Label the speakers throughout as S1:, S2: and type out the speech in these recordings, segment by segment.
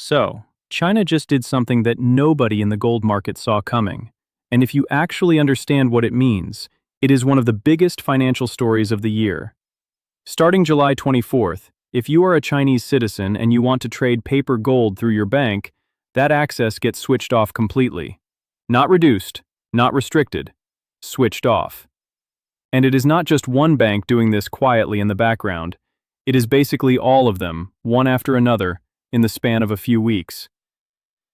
S1: So, China just did something that nobody in the gold market saw coming. And if you actually understand what it means, it is one of the biggest financial stories of the year. Starting July 24th, if you are a Chinese citizen and you want to trade paper gold through your bank, that access gets switched off completely. Not reduced, not restricted, switched off. And it is not just one bank doing this quietly in the background. It is basically all of them, one after another, in the span of a few weeks.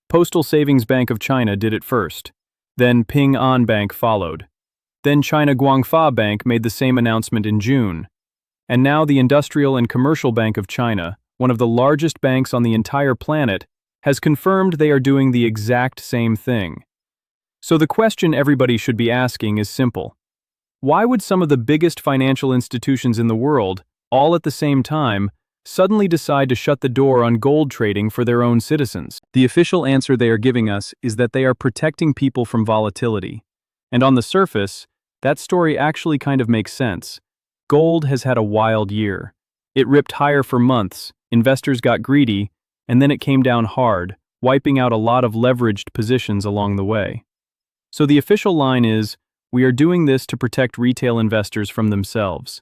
S1: Postal Savings Bank of China did it first. Then Ping An Bank followed. Then China Guangfa Bank made the same announcement in June. And now the Industrial and Commercial Bank of China, one of the largest banks on the entire planet, has confirmed they are doing the exact same thing. So the question everybody should be asking is simple. Why would some of the biggest financial institutions in the world, all at the same time, suddenly decide to shut the door on gold trading for their own citizens? The official answer they are giving us is that they are protecting people from volatility. And on the surface, that story actually kind of makes sense. Gold has had a wild year. It ripped higher for months, investors got greedy, and then it came down hard, wiping out a lot of leveraged positions along the way. So the official line is, we are doing this to protect retail investors from themselves.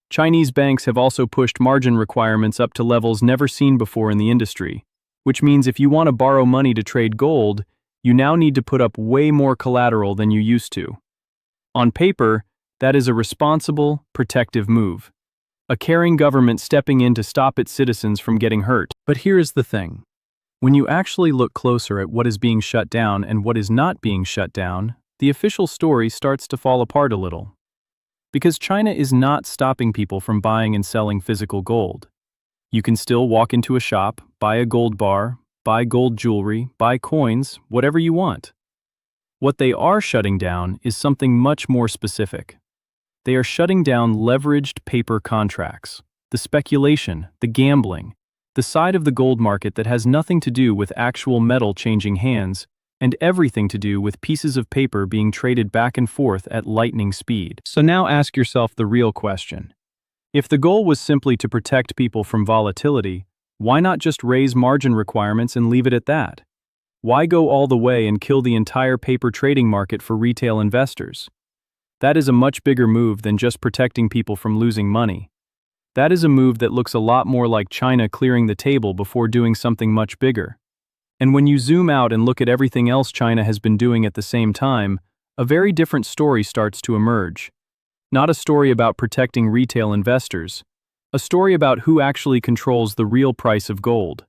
S1: Chinese banks have also pushed margin requirements up to levels never seen before in the industry, which means if you want to borrow money to trade gold, you now need to put up way more collateral than you used to. On paper, that is a responsible, protective move. A caring government stepping in to stop its citizens from getting hurt. But here is the thing. When you actually look closer at what is being shut down and what is not being shut down, the official story starts to fall apart a little. Because China is not stopping people from buying and selling physical gold. You can still walk into a shop, buy a gold bar, buy gold jewelry, buy coins, whatever you want. What they are shutting down is something much more specific. They are shutting down leveraged paper contracts, the speculation, the gambling, the side of the gold market that has nothing to do with actual metal changing hands, and everything to do with pieces of paper being traded back and forth at lightning speed. So now ask yourself the real question. If the goal was simply to protect people from volatility, why not just raise margin requirements and leave it at that? Why go all the way and kill the entire paper trading market for retail investors? That is a much bigger move than just protecting people from losing money. That is a move that looks a lot more like China clearing the table before doing something much bigger. And when you zoom out and look at everything else China has been doing at the same time, a very different story starts to emerge. Not a story about protecting retail investors, a story about who actually controls the real price of gold.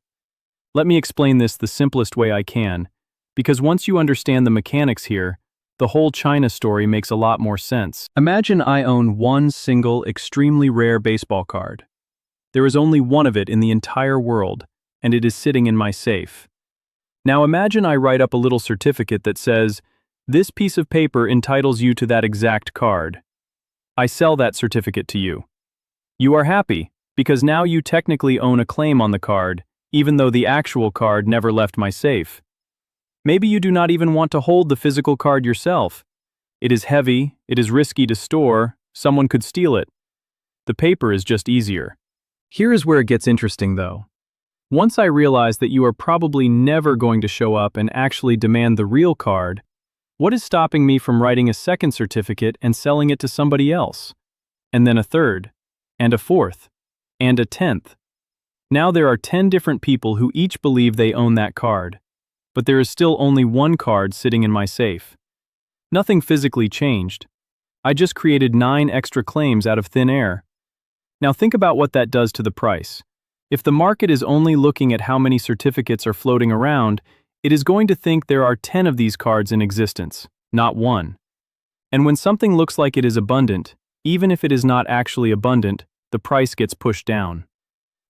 S1: Let me explain this the simplest way I can, because once you understand the mechanics here, the whole China story makes a lot more sense. Imagine I own one single, extremely rare baseball card. There is only one of it in the entire world, and it is sitting in my safe. Now imagine I write up a little certificate that says, this piece of paper entitles you to that exact card. I sell that certificate to you. You are happy, because now you technically own a claim on the card, even though the actual card never left my safe. Maybe you do not even want to hold the physical card yourself. It is heavy, it is risky to store, someone could steal it. The paper is just easier. Here is where it gets interesting though. Once I realize that you are probably never going to show up and actually demand the real card, what is stopping me from writing a second certificate and selling it to somebody else? And then a third, and a fourth, and a 10th. Now there are 10 different people who each believe they own that card. But there is still only one card sitting in my safe. Nothing physically changed. I just created 9 extra claims out of thin air. Now think about what that does to the price. If the market is only looking at how many certificates are floating around, it is going to think there are 10 of these cards in existence, not one. And when something looks like it is abundant, even if it is not actually abundant, the price gets pushed down.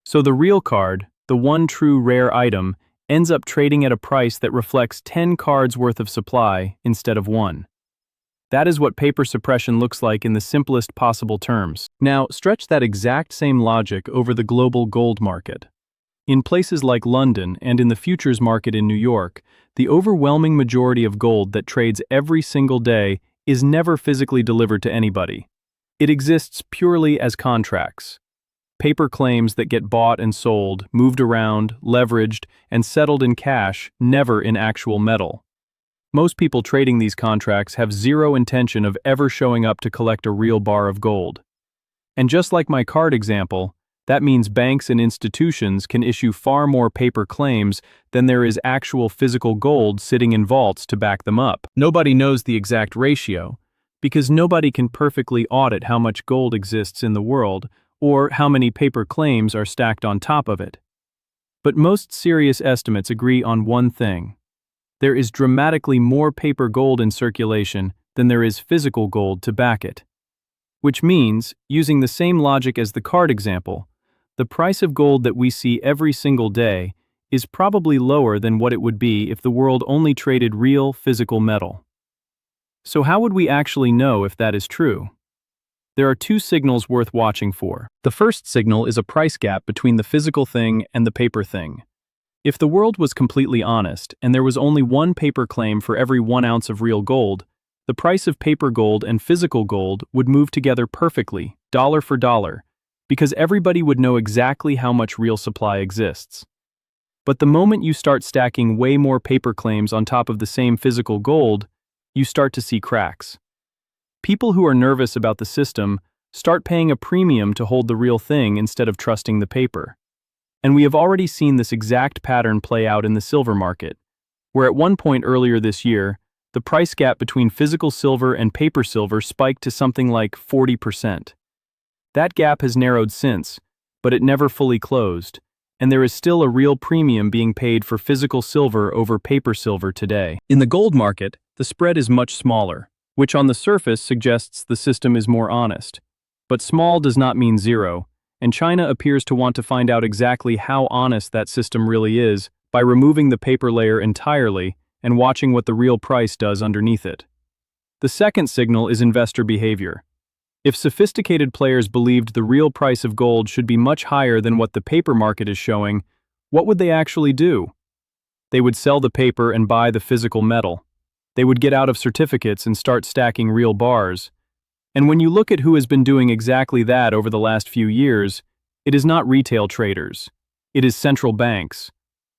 S1: So the real card, the one true rare item, ends up trading at a price that reflects 10 cards worth of supply instead of one. That is what paper suppression looks like in the simplest possible terms. Now, stretch that exact same logic over the global gold market. In places like London and in the futures market in New York, the overwhelming majority of gold that trades every single day is never physically delivered to anybody. It exists purely as contracts. paper claims that get bought and sold, moved around, leveraged, and settled in cash, never in actual metal. Most people trading these contracts have zero intention of ever showing up to collect a real bar of gold. And just like my card example, that means banks and institutions can issue far more paper claims than there is actual physical gold sitting in vaults to back them up. Nobody knows the exact ratio, because nobody can perfectly audit how much gold exists in the world or how many paper claims are stacked on top of it. But most serious estimates agree on one thing. There is dramatically more paper gold in circulation than there is physical gold to back it. Which means, using the same logic as the card example, the price of gold that we see every single day is probably lower than what it would be if the world only traded real, physical metal. So how would we actually know if that is true? There are two signals worth watching for. The first signal is a price gap between the physical thing and the paper thing. If the world was completely honest and there was only one paper claim for every 1 ounce of real gold, the price of paper gold and physical gold would move together perfectly, dollar for dollar, because everybody would know exactly how much real supply exists. But the moment you start stacking way more paper claims on top of the same physical gold, you start to see cracks. People who are nervous about the system start paying a premium to hold the real thing instead of trusting the paper. And we have already seen this exact pattern play out in the silver market, where at one point earlier this year, the price gap between physical silver and paper silver spiked to something like 40%. That gap has narrowed since, but it never fully closed, and there is still a real premium being paid for physical silver over paper silver today. In the gold market, the spread is much smaller, which on the surface suggests the system is more honest. But small does not mean zero, and China appears to want to find out exactly how honest that system really is by removing the paper layer entirely and watching what the real price does underneath it. The second signal is investor behavior. If sophisticated players believed the real price of gold should be much higher than what the paper market is showing, what would they actually do? They would sell the paper and buy the physical metal. They would get out of certificates and start stacking real bars. And when you look at who has been doing exactly that over the last few years, it is not retail traders. It is central banks.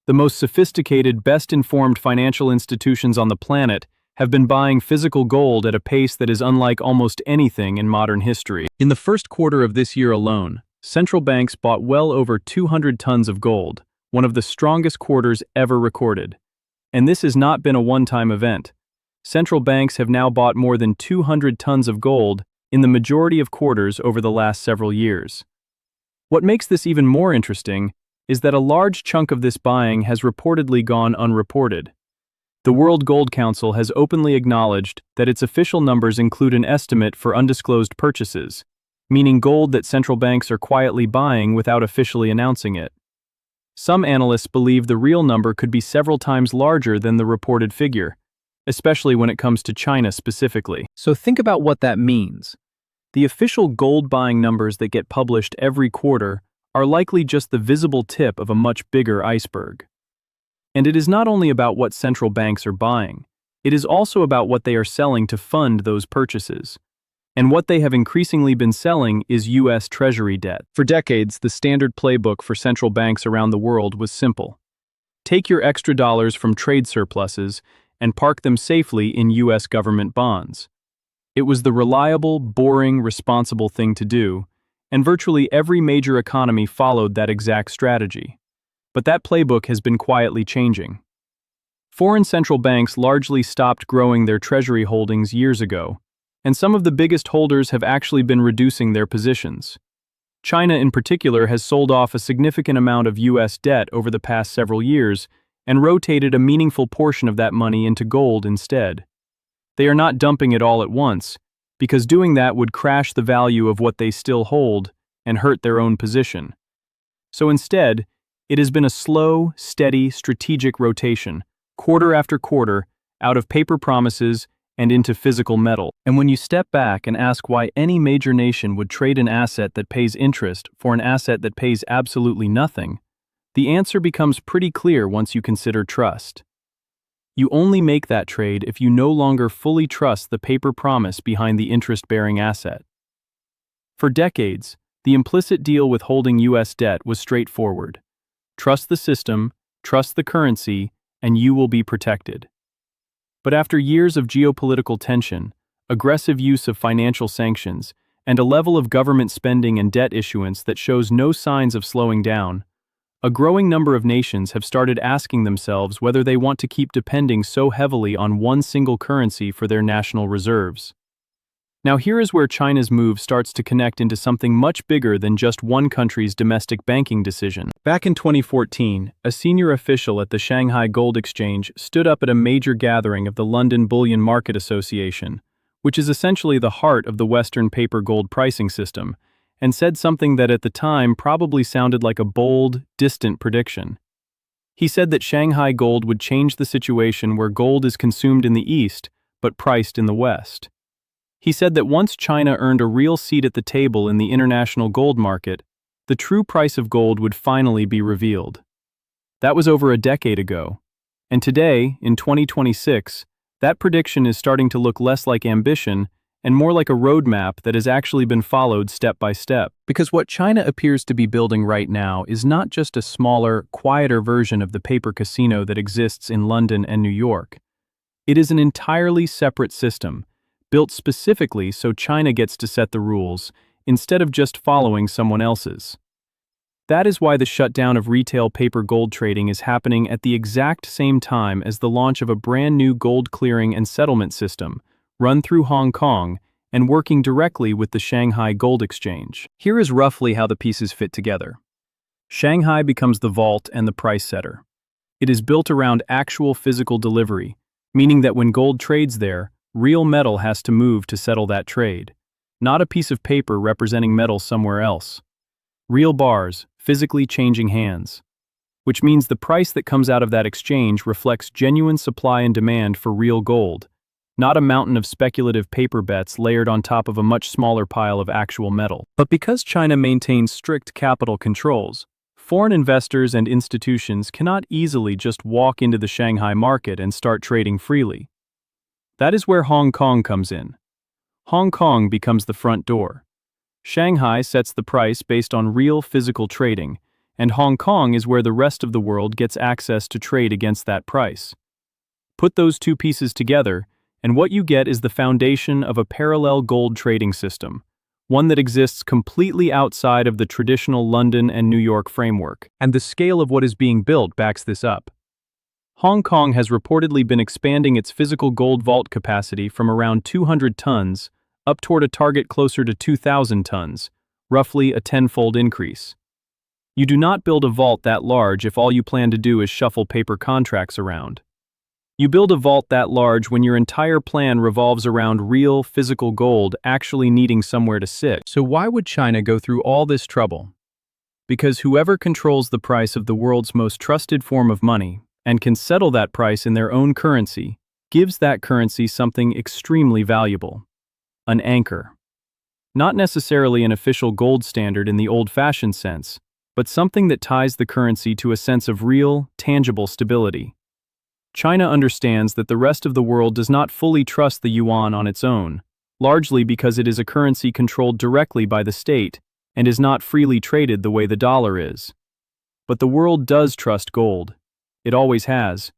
S1: The most sophisticated, best-informed financial institutions on the planet have been buying physical gold at a pace that is unlike almost anything in modern history. In the first quarter of this year alone, central banks bought well over 200 tons of gold, one of the strongest quarters ever recorded. And this has not been a one-time event. Central banks have now bought more than 200 tons of gold in the majority of quarters over the last several years. What makes this even more interesting is that a large chunk of this buying has reportedly gone unreported. The World Gold Council has openly acknowledged that its official numbers include an estimate for undisclosed purchases, meaning gold that central banks are quietly buying without officially announcing it. Some analysts believe the real number could be several times larger than the reported figure, especially when it comes to China specifically. So think about what that means. The official gold buying numbers that get published every quarter are likely just the visible tip of a much bigger iceberg. And it is not only about what central banks are buying, it is also about what they are selling to fund those purchases. And what they have increasingly been selling is U.S. Treasury debt. For decades, the standard playbook for central banks around the world was simple. Take your extra dollars from trade surpluses and park them safely in U.S. government bonds. It was the reliable, boring, responsible thing to do, and virtually every major economy followed that exact strategy. But that playbook has been quietly changing. Foreign central banks largely stopped growing their treasury holdings years ago, and some of the biggest holders have actually been reducing their positions. China in particular has sold off a significant amount of U.S. debt over the past several years and rotated a meaningful portion of that money into gold instead. They are not dumping it all at once, because doing that would crash the value of what they still hold and hurt their own position. So instead, it has been a slow, steady, strategic rotation, quarter after quarter, out of paper promises and into physical metal. And when you step back and ask why any major nation would trade an asset that pays interest for an asset that pays absolutely nothing, the answer becomes pretty clear once you consider trust. You only make that trade if you no longer fully trust the paper promise behind the interest-bearing asset. For decades, The implicit deal with holding US debt was straightforward. Trust the system, trust the currency, and you will be protected. But after years of geopolitical tension, aggressive use of financial sanctions, and a level of government spending and debt issuance that shows no signs of slowing down, a growing number of nations have started asking themselves whether they want to keep depending so heavily on one single currency for their national reserves. Now here is where China's move starts to connect into something much bigger than just one country's domestic banking decision. Back in 2014, a senior official at the Shanghai Gold Exchange stood up at a major gathering of the London Bullion Market Association, which is essentially the heart of the Western paper gold pricing system, and said something that at the time probably sounded like a bold, distant prediction. He said that Shanghai gold would change the situation where gold is consumed in the East, but priced in the West. He said that once China earned a real seat at the table in the international gold market, the true price of gold would finally be revealed. That was over a decade ago. And today, in 2026, that prediction is starting to look less like ambition and more like a roadmap that has actually been followed step by step. Because what China appears to be building right now is not just a smaller, quieter version of the paper casino that exists in London and New York. It is an entirely separate system, built specifically so China gets to set the rules, instead of just following someone else's. That is why the shutdown of retail paper gold trading is happening at the exact same time as the launch of a brand new gold clearing and settlement system, run through Hong Kong and working directly with the Shanghai Gold Exchange. Here is roughly how the pieces fit together. Shanghai becomes the vault and the price setter. It is built around actual physical delivery, meaning that when gold trades there, real metal has to move to settle that trade, not a piece of paper representing metal somewhere else. Real bars, physically changing hands. Which means the price that comes out of that exchange reflects genuine supply and demand for real gold, not a mountain of speculative paper bets layered on top of a much smaller pile of actual metal. But because China maintains strict capital controls, foreign investors and institutions cannot easily just walk into the Shanghai market and start trading freely. That is where Hong Kong comes in. Hong Kong becomes the front door. Shanghai sets the price based on real physical trading, and Hong Kong is where the rest of the world gets access to trade against that price. Put those two pieces together, and what you get is the foundation of a parallel gold trading system, one that exists completely outside of the traditional London and New York framework. And the scale of what is being built backs this up. Hong Kong has reportedly been expanding its physical gold vault capacity from around 200 tons up toward a target closer to 2,000 tons, roughly a tenfold increase. You do not build a vault that large if all you plan to do is shuffle paper contracts around. You build a vault that large when your entire plan revolves around real, physical gold actually needing somewhere to sit. So why would China go through all this trouble? Because whoever controls the price of the world's most trusted form of money, and can settle that price in their own currency, gives that currency something extremely valuable. An anchor. Not necessarily an official gold standard in the old-fashioned sense, but something that ties the currency to a sense of real, tangible stability. China understands that the rest of the world does not fully trust the yuan on its own, largely because it is a currency controlled directly by the state and is not freely traded the way the dollar is. But the world does trust gold. It always has.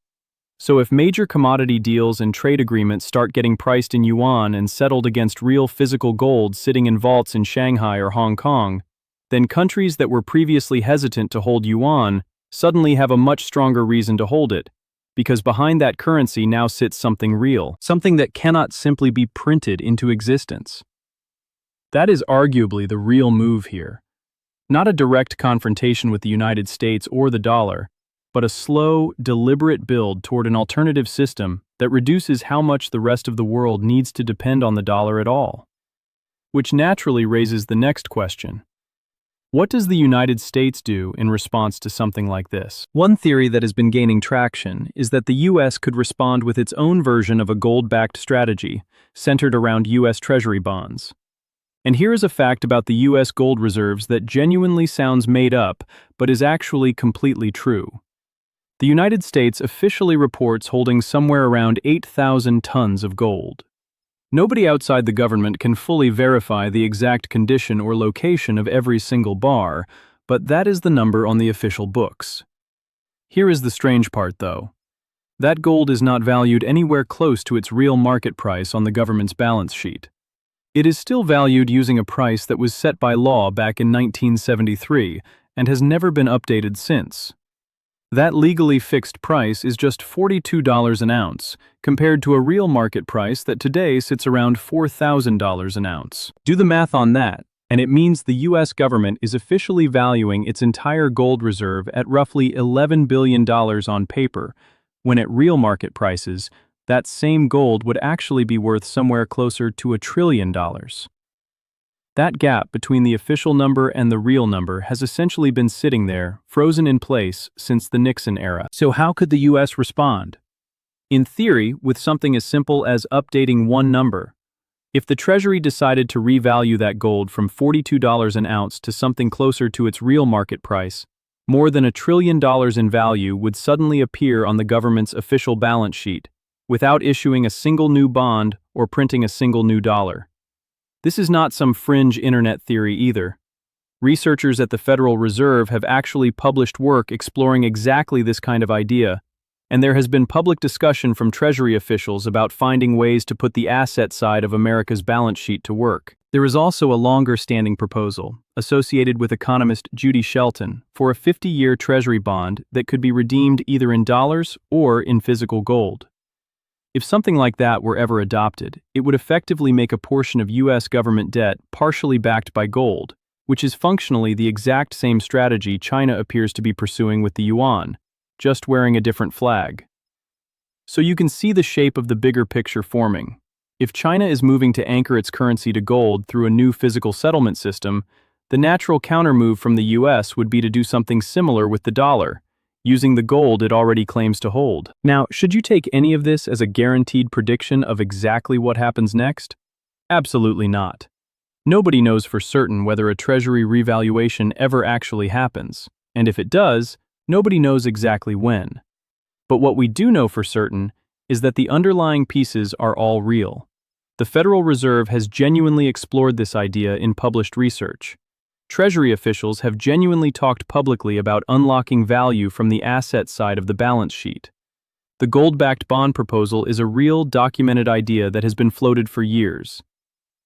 S1: So if major commodity deals and trade agreements start getting priced in yuan and settled against real physical gold sitting in vaults in Shanghai or Hong Kong, then countries that were previously hesitant to hold yuan suddenly have a much stronger reason to hold it, because behind that currency now sits something real, something that cannot simply be printed into existence. That is arguably the real move here. Not a direct confrontation with the United States or the dollar, but a slow, deliberate build toward an alternative system that reduces how much the rest of the world needs to depend on the dollar at all. Which naturally raises the next question. What does the United States do in response to something like this? One theory that has been gaining traction is that the US could respond with its own version of a gold-backed strategy centered around US Treasury bonds. And here is a fact about the US gold reserves that genuinely sounds made up, but is actually completely true. The United States officially reports holding somewhere around 8,000 tons of gold. Nobody outside the government can fully verify the exact condition or location of every single bar, but that is the number on the official books. Here is the strange part, though. That gold is not valued anywhere close to its real market price on the government's balance sheet. It is still valued using a price that was set by law back in 1973 and has never been updated since. That legally fixed price is just $42 an ounce, compared to a real market price that today sits around $4,000 an ounce. Do the math on that, and it means the US government is officially valuing its entire gold reserve at roughly $11 billion on paper, when at real market prices, that same gold would actually be worth somewhere closer to $1 trillion. That gap between the official number and the real number has essentially been sitting there, frozen in place, since the Nixon era. So how could the US respond? In theory, with something as simple as updating one number. If the Treasury decided to revalue that gold from $42 an ounce to something closer to its real market price, more than $1 trillion in value would suddenly appear on the government's official balance sheet, without issuing a single new bond or printing a single new dollar. This is not some fringe internet theory either. Researchers at the Federal Reserve have actually published work exploring exactly this kind of idea, and there has been public discussion from Treasury officials about finding ways to put the asset side of America's balance sheet to work. There is also a longer-standing proposal, associated with economist Judy Shelton, for a 50-year Treasury bond that could be redeemed either in dollars or in physical gold. If something like that were ever adopted, it would effectively make a portion of US government debt partially backed by gold, which is functionally the exact same strategy China appears to be pursuing with the yuan, just wearing a different flag. So you can see the shape of the bigger picture forming. If China is moving to anchor its currency to gold through a new physical settlement system, the natural countermove from the US would be to do something similar with the dollar, using the gold it already claims to hold. Now, should you take any of this as a guaranteed prediction of exactly what happens next? Absolutely not. Nobody knows for certain whether a Treasury revaluation ever actually happens, and if it does, nobody knows exactly when. But what we do know for certain is that the underlying pieces are all real. The Federal Reserve has genuinely explored this idea in published research. Treasury officials have genuinely talked publicly about unlocking value from the asset side of the balance sheet. The gold-backed bond proposal is a real, documented idea that has been floated for years.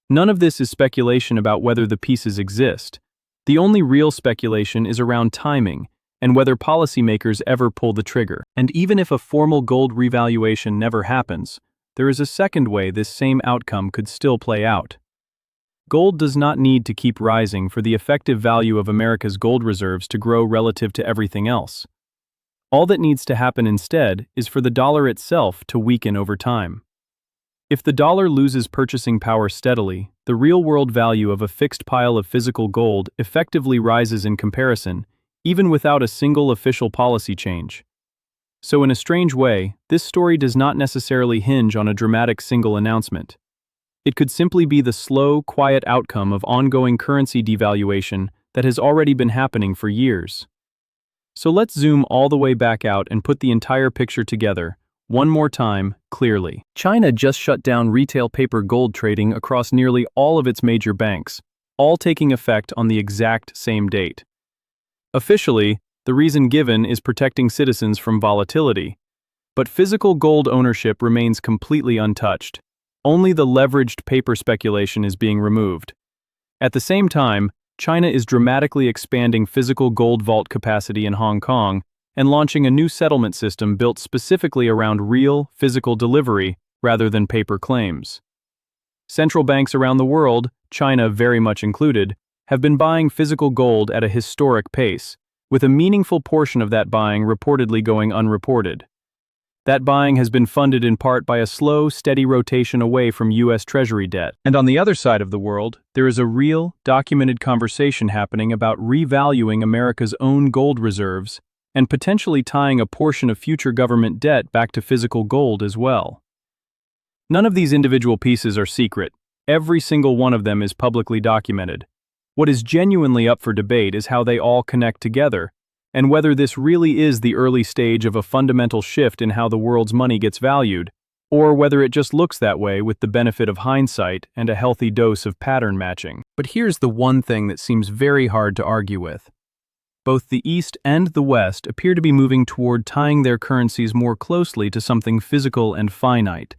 S1: None of this is speculation about whether the pieces exist. The only real speculation is around timing and whether policymakers ever pull the trigger. And even if a formal gold revaluation never happens, there is a second way this same outcome could still play out. Gold does not need to keep rising for the effective value of America's gold reserves to grow relative to everything else. All that needs to happen instead is for the dollar itself to weaken over time. If the dollar loses purchasing power steadily, the real-world value of a fixed pile of physical gold effectively rises in comparison, even without a single official policy change. So in a strange way, this story does not necessarily hinge on a dramatic single announcement. It could simply be the slow, quiet outcome of ongoing currency devaluation that has already been happening for years. So let's zoom all the way back out and put the entire picture together, one more time, clearly. China just shut down retail paper gold trading across nearly all of its major banks, all taking effect on the exact same date. Officially, the reason given is protecting citizens from volatility, but physical gold ownership remains completely untouched. Only the leveraged paper speculation is being removed. At the same time, China is dramatically expanding physical gold vault capacity in Hong Kong and launching a new settlement system built specifically around real, physical delivery rather than paper claims. Central banks around the world, China very much included, have been buying physical gold at a historic pace, with a meaningful portion of that buying reportedly going unreported. That buying has been funded in part by a slow, steady rotation away from US Treasury debt. And on the other side of the world, there is a real, documented conversation happening about revaluing America's own gold reserves and potentially tying a portion of future government debt back to physical gold as well. None of these individual pieces are secret. Every single one of them is publicly documented. What is genuinely up for debate is how they all connect together, and whether this really is the early stage of a fundamental shift in how the world's money gets valued, or whether it just looks that way with the benefit of hindsight and a healthy dose of pattern matching. But here's the one thing that seems very hard to argue with. Both the East and the West appear to be moving toward tying their currencies more closely to something physical and finite,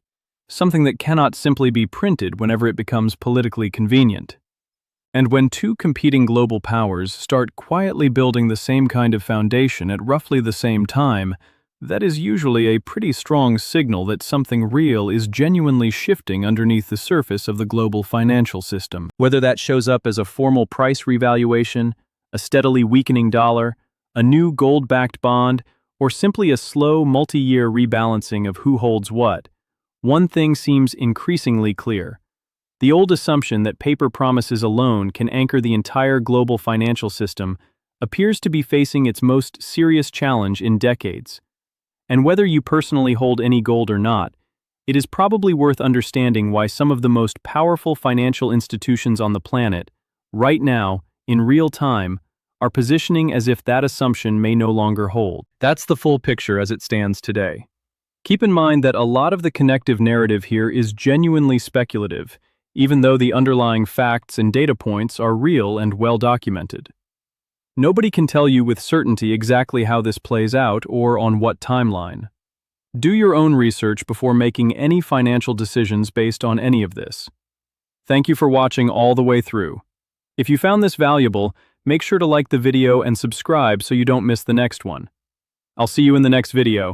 S1: something that cannot simply be printed whenever it becomes politically convenient. And when two competing global powers start quietly building the same kind of foundation at roughly the same time, that is usually a pretty strong signal that something real is genuinely shifting underneath the surface of the global financial system. Whether that shows up as a formal price revaluation, a steadily weakening dollar, a new gold-backed bond, or simply a slow multi-year rebalancing of who holds what, one thing seems increasingly clear. The old assumption that paper promises alone can anchor the entire global financial system appears to be facing its most serious challenge in decades. And whether you personally hold any gold or not, it is probably worth understanding why some of the most powerful financial institutions on the planet, right now, in real time, are positioning as if that assumption may no longer hold. That's the full picture as it stands today. Keep in mind that a lot of the connective narrative here is genuinely speculative, even though the underlying facts and data points are real and well documented. Nobody can tell you with certainty exactly how this plays out or on what timeline. Do your own research before making any financial decisions based on any of this. Thank you for watching all the way through. If you found this valuable, make sure to like the video and subscribe so you don't miss the next one. I'll see you in the next video.